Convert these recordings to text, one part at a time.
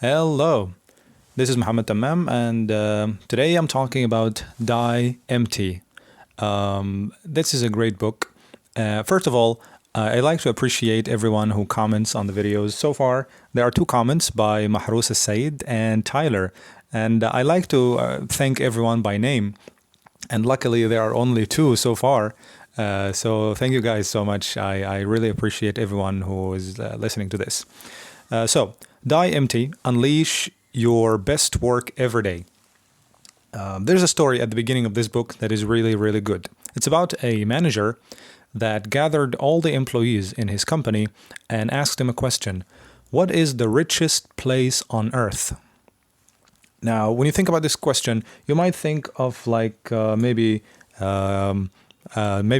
Hello, this is Mohamed Tmam, and today I'm talking about Die Empty. This is a great book. First of all, I'd like to appreciate everyone who comments on the videos. So far, there are two comments by Mahrous Said and Tyler, and I like to thank everyone by name. And luckily, there are only two so far. So thank you guys so much. I really appreciate everyone who is listening to this. So, Die Empty, unleash your best work every day. There's a story at the beginning of this book that is really, really good. It's about a manager that gathered all the employees in his company and asked them a question. What is the richest place on earth? Now, when you think about this question, you might think of maybe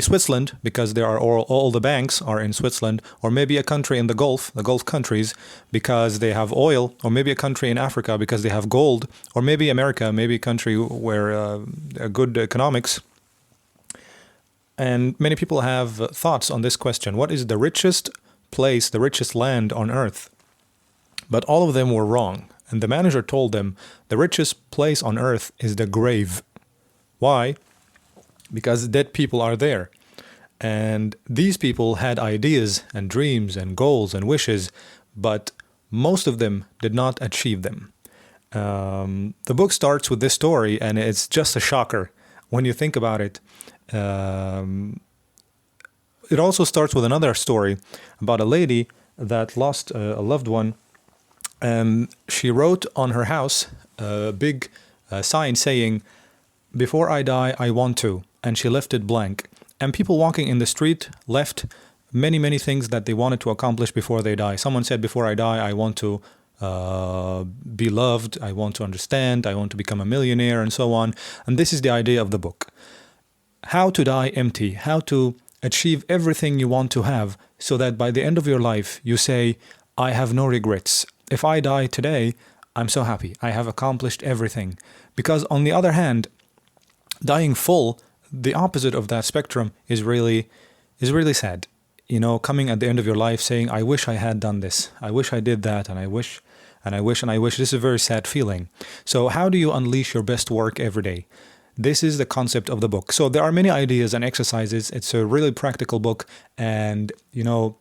Switzerland, because there are all the banks are in Switzerland, or maybe a country in the Gulf countries, because they have oil, or maybe a country in Africa because they have gold, or maybe America, maybe a country where a good economics. And many people have thoughts on this question. What is the richest place, the richest land on earth? But all of them were wrong. And the manager told them the richest place on earth is the grave. Why? Because dead people are there. And these people had ideas and dreams and goals and wishes, but most of them did not achieve them. The book starts with this story, and it's just a shocker when you think about it. It also starts with another story about a lady that lost a loved one, and she wrote on her house a big sign saying, "Before I die, I want to." And she left it blank. And people walking in the street left many things that they wanted to accomplish before they die. Someone said, "Before I die, I want to be loved, I want to understand, I want to become a millionaire," and so on. And this is the idea of the book. How to die empty, how to achieve everything you want to have, so that by the end of your life, you say, "I have no regrets. If I die today, I'm so happy. I have accomplished everything." Because on the other hand, dying full, the opposite of that spectrum, is really sad. You know, coming at the end of your life saying, "I wish I had done this. I wish I did that, and I wish, and I wish, and I wish." This is a very sad feeling. So how do you unleash your best work every day? This is the concept of the book. So there are many ideas and exercises. It's a really practical book, and you know,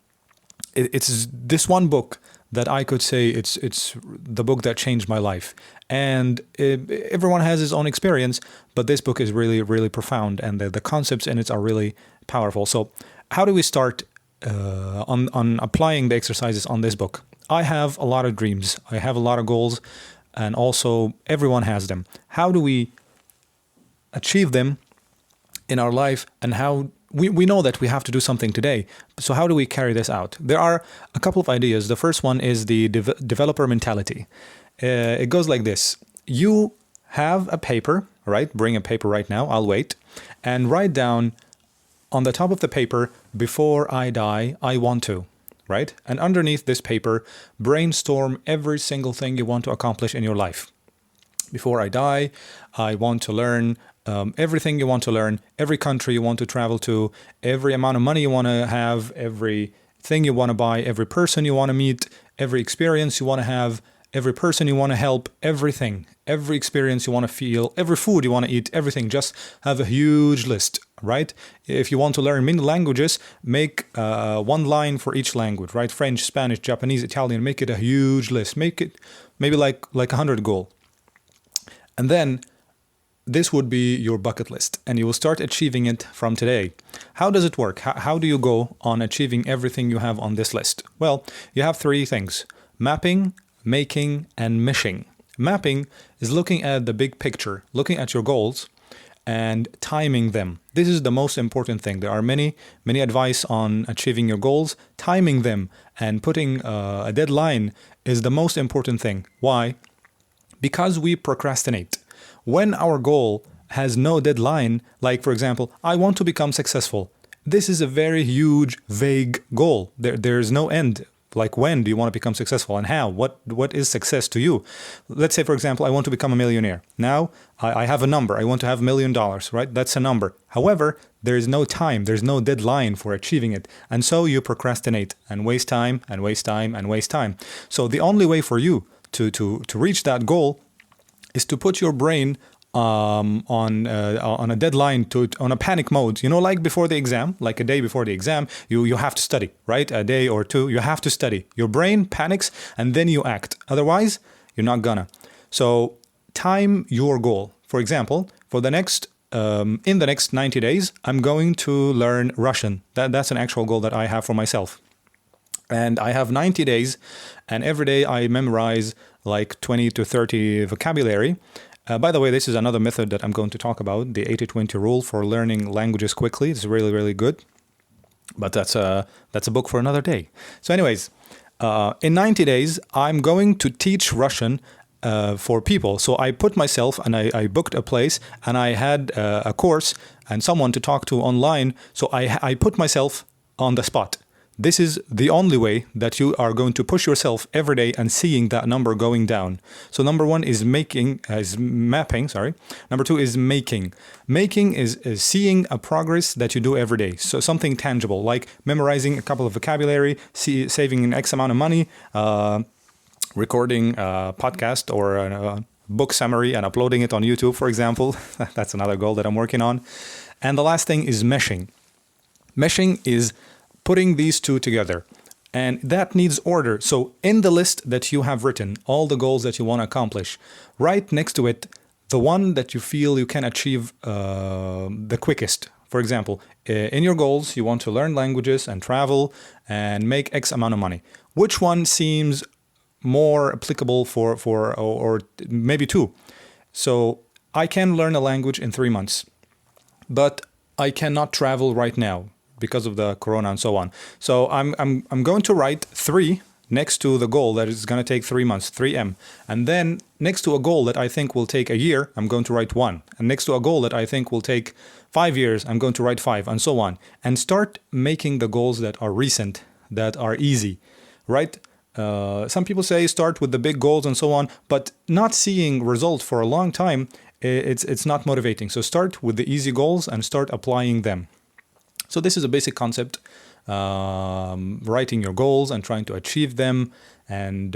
it's this one book that I could say it's the book that changed my life. And everyone has his own experience, but this book is really profound, and the concepts in it are really powerful. So how do we start on applying the exercises on this book? I have a lot of dreams. I have a lot of goals, and also everyone has them. How do we achieve them in our life, and how we know that we have to do something today. So how do we carry this out? There are a couple of ideas. The first one is the developer mentality. It goes like this. You have a paper, right? Bring a paper right now. I'll wait. And write down on the top of the paper, "Before I die, I want to," right? And underneath this paper, brainstorm every single thing you want to accomplish in your life. Before I die, I want to learn everything you want to learn, every country you want to travel to, every amount of money you want to have, every thing you want to buy, every person you want to meet, every experience you want to have, every person you want to help, everything, every experience you want to feel, every food you want to eat, everything. Just have a huge list, right? If you want to learn many languages, make one line for each language, right? French, Spanish, Japanese, Italian. Make it a huge list. Make it maybe like 100 goal. And then this would be your bucket list, and you will start achieving it from today. How does it work? How do you go on achieving everything you have on this list? Well, you have three things: mapping, making, and mishing. Mapping is looking at the big picture, looking at your goals and timing them. This is the most important thing. There are many advice on achieving your goals. Timing them and putting a deadline is the most important thing. Why? Because we procrastinate. When our goal has no deadline, like for example, I want to become successful. This is a very huge, vague goal. There's no end. Like, when do you want to become successful, and how? What is success to you? Let's say, for example, I want to become a millionaire. Now, I have a number. I want to have $1 million, right? That's a number. However, there is no time. There's no deadline for achieving it. And so you procrastinate and waste time and waste time and waste time. So the only way for you to reach that goal is to put your brain on a deadline, on a panic mode. You know, like before the exam, like a day before the exam, you have to study, right? A day or two, you have to study. Your brain panics and then you act. Otherwise, you're not gonna. So time your goal. For example, for the next in the next 90 days, I'm going to learn Russian. That's an actual goal that I have for myself. And I have 90 days, and every day I memorize like 20 to 30 vocabulary. By the way, this is another method that I'm going to talk about, the 80-20 rule for learning languages quickly. It's really, really good. But that's a book for another day. So anyways, in 90 days, I'm going to teach Russian for people. So I put myself and I booked a place and I had a course and someone to talk to online. So I put myself on the spot. This is the only way that you are going to push yourself every day and seeing that number going down. So number one is mapping. Number two is making. Making is seeing a progress that you do every day. So something tangible, like memorizing a couple of vocabulary, saving an X amount of money, recording a podcast or a book summary and uploading it on YouTube, for example. That's another goal that I'm working on. And the last thing is meshing. Meshing is putting these two together, and that needs order. So in the list that you have written, all the goals that you want to accomplish, right next to it, the one that you feel you can achieve the quickest. For example, in your goals, you want to learn languages and travel and make X amount of money. Which one seems more applicable or maybe two? So I can learn a language in 3 months, but I cannot travel right now because of the corona and so on. So I'm going to write 3 next to the goal that is going to take 3 months, 3M. And then next to a goal that I think will take a year, I'm going to write 1. And next to a goal that I think will take 5 years, I'm going to write 5, and so on. And start making the goals that are recent, that are easy, right? Some people say start with the big goals and so on, but not seeing results for a long time, it's not motivating. So start with the easy goals and start applying them. So this is a basic concept, writing your goals and trying to achieve them and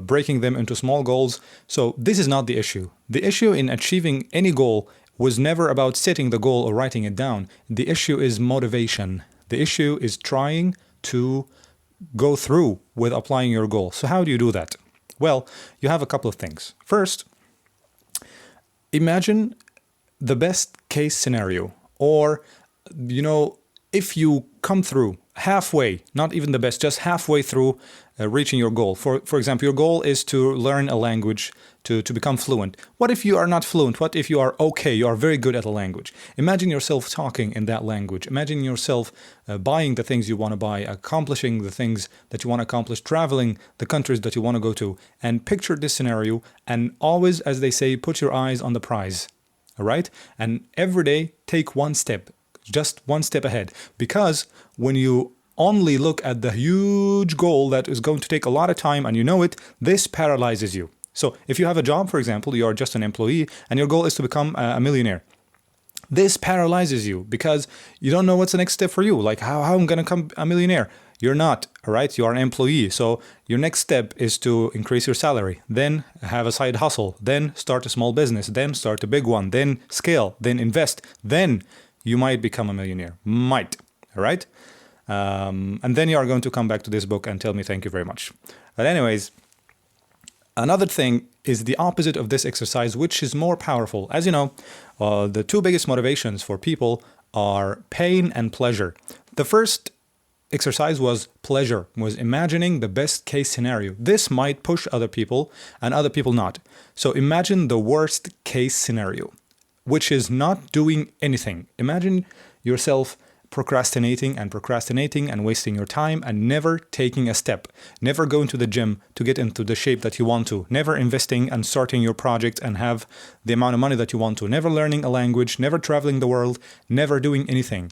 breaking them into small goals. So this is not the issue. The issue in achieving any goal was never about setting the goal or writing it down. The issue is motivation. The issue is trying to go through with applying your goal. So how do you do that? Well, you have a couple of things. First, imagine the best case scenario, or if you come through halfway, not even the best, just halfway through reaching your goal. For example, your goal is to learn a language, to become fluent. What if you are not fluent? What if you are okay? You are very good at a language. Imagine yourself talking in that language. Imagine yourself buying the things you want to buy, accomplishing the things that you want to accomplish, traveling the countries that you want to go to. And picture this scenario and always, as they say, put your eyes on the prize. All right? And every day, take one step. Just one step ahead. Because when you only look at the huge goal that is going to take a lot of time and you know it, this paralyzes you. So if you have a job, for example, you are just an employee and your goal is to become a millionaire. This paralyzes you because you don't know what's the next step for you. Like how I'm going to become a millionaire. You're not, all right? You are an employee. So your next step is to increase your salary, then have a side hustle, then start a small business, then start a big one, then scale, then invest, then you might become a millionaire. Might. All right? And then you are going to come back to this book and tell me thank you very much. But anyways, another thing is the opposite of this exercise, which is more powerful. As you know, the two biggest motivations for people are pain and pleasure. The first exercise was pleasure, was imagining the best case scenario. This might push other people and other people not. So imagine the worst case scenario, which is not doing anything. Imagine yourself procrastinating and wasting your time and never taking a step, never going to the gym to get into the shape that you want to, never investing and starting your project and have the amount of money that you want to, never learning a language, never traveling the world, never doing anything.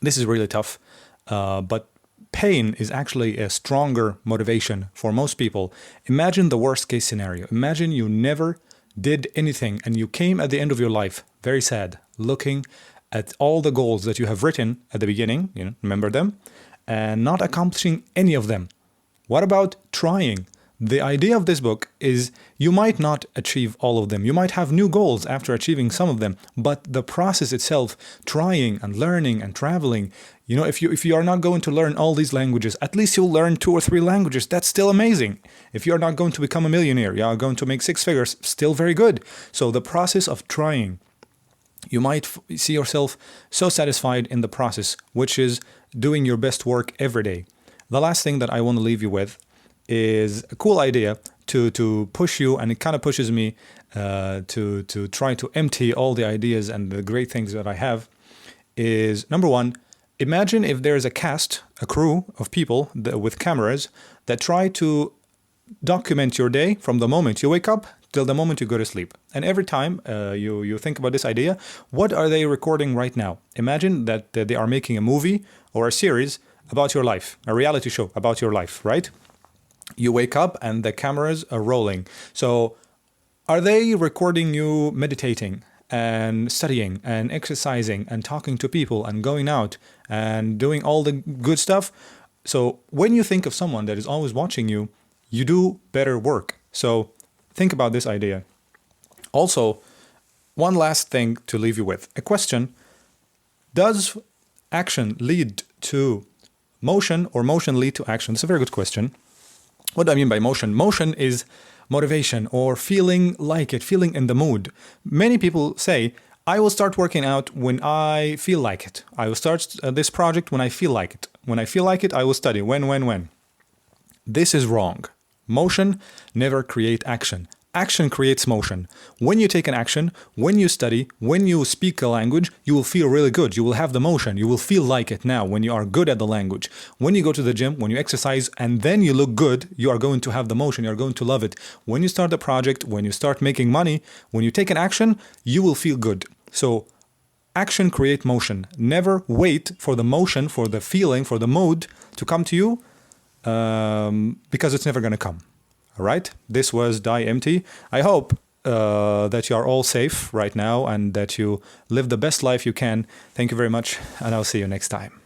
This is really tough, but pain is actually a stronger motivation for most people. Imagine the worst case scenario. Imagine you never did anything and you came at the end of your life very sad, looking at all the goals that you have written at the beginning, remember them, and not accomplishing any of them. What about trying? The idea of this book is you might not achieve all of them. You might have new goals after achieving some of them, but the process itself, trying and learning and traveling, if you are not going to learn all these languages, at least you'll learn 2 or 3 languages. That's still amazing. If you're not going to become a millionaire, you are going to make 6 figures, still very good. So the process of trying, you might see yourself so satisfied in the process, which is doing your best work every day. The last thing that I want to leave you with is a cool idea to push you, and it kind of pushes me to try to empty all the ideas and the great things that I have, is number one, imagine if there's a crew of people with cameras that try to document your day from the moment you wake up till the moment you go to sleep. And every time you think about this idea, what are they recording right now? Imagine that they are making a movie or a series about your life, a reality show about your life, right? You wake up and the cameras are rolling. So are they recording you meditating and studying and exercising and talking to people and going out and doing all the good stuff? So when you think of someone that is always watching you, you do better work. So think about this idea. Also, one last thing to leave you with. A question: does action lead to motion or motion lead to action? It's a very good question. What do I mean by motion? Motion is motivation or feeling like it, feeling in the mood. Many people say, I will start working out when I feel like it. I will start this project when I feel like it. When I feel like it, I will study. When. This is wrong. Motion never creates action. Action creates motion. When you take an action, when you study, when you speak a language, you will feel really good. You will have the motion. You will feel like it now when you are good at the language. When you go to the gym, when you exercise, and then you look good, you are going to have the motion. You are going to love it. When you start a project, when you start making money, when you take an action, you will feel good. So action creates motion. Never wait for the motion, for the feeling, for the mood to come to you, because it's never going to come. All right, this was Die Empty. I hope that you are all safe right now and that you live the best life you can. Thank you very much, and I'll see you next time.